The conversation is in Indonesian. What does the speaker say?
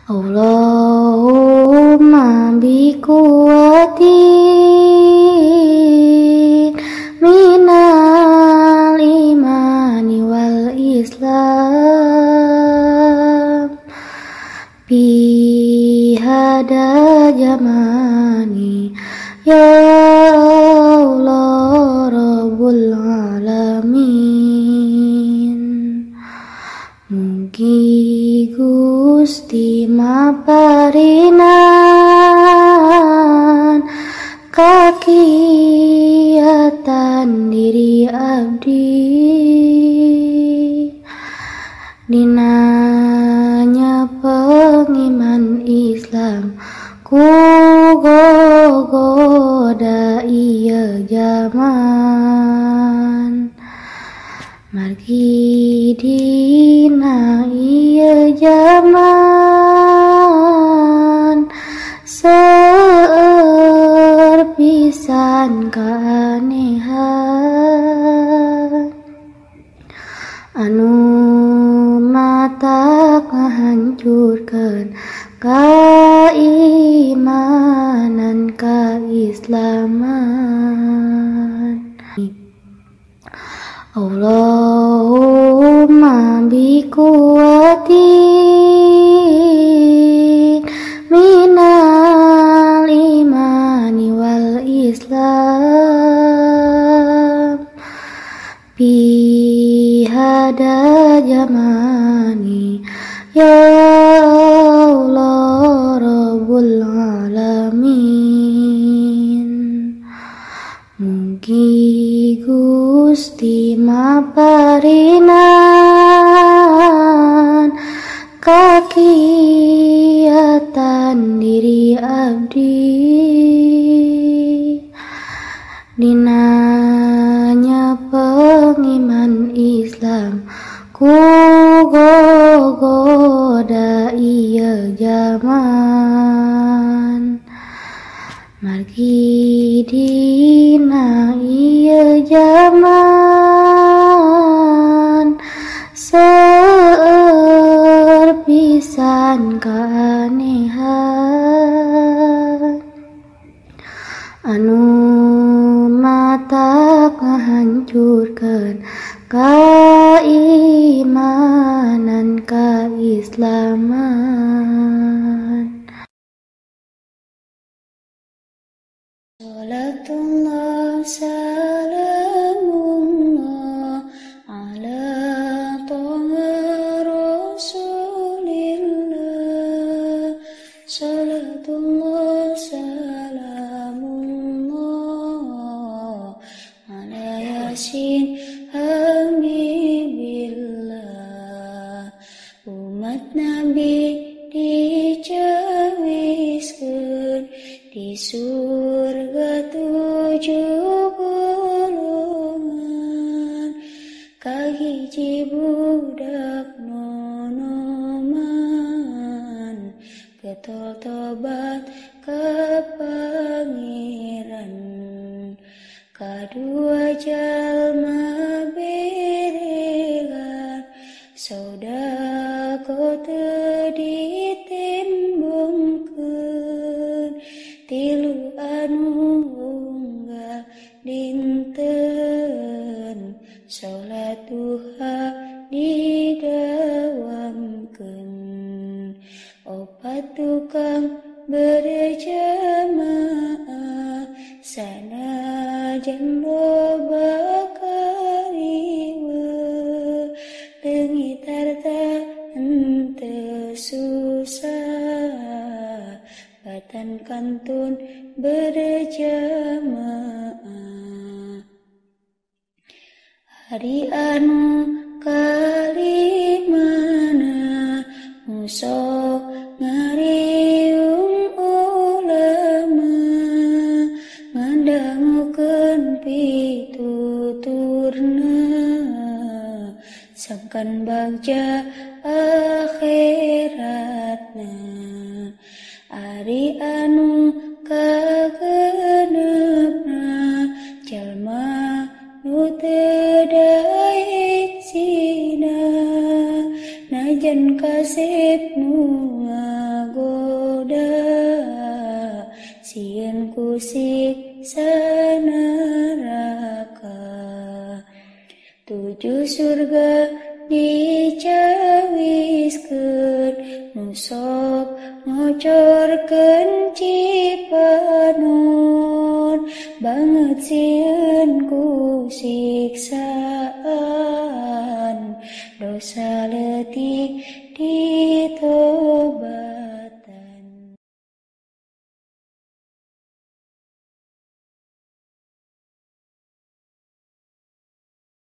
Allahumma biquwwatin minal imani wal islam bihada jamani ya Allah Rabbul alamin. Mugi Gusti maparinan kakiatan diri abdi dinanya pengiman Islam ku gogoda iya zaman margi dina iya zaman serpisan keanehan anu mata ngahancurkeun keimanan keislaman. Allahumma biquwwatin minal imani wal islam bihada jamani ya Allah Rabbul alamin. Mugi Gusti maparinan kakiatan diri abdi dinanya pengiman Islam ku gogoda iya zaman margi dina iya zaman serpisan keanehan anu mata ngahancurkeun keimanan keislaman. Salatullah salamullah ala toha rasulillah. Salatullah salamullah ala yasin habibillah. Umat Nabi dicawiskeun di surga 7 golongan kahiji budak nonoman getol tobat ka pangeran kadua jalma beregan sodako teu ditembongkeun tilu anu unggal dinten salat duha didawamkeun opat tukang berjamaah sanajan loba kariweuh leungit harta henteu susah batan kantun berjamaah hari anu kalimana musuh ngariung ulama ngandangukeun pituturna sangkan bagja akhiratna ari anu kagenepna jalma nu teu daek sina jan kasih nu ngagoda, sieun ku siksa neraka. 7 surga dicawiskeun, nu sok ngocorkeun cipanon, banget sieun ku siksaan, dosa leutik ditobat.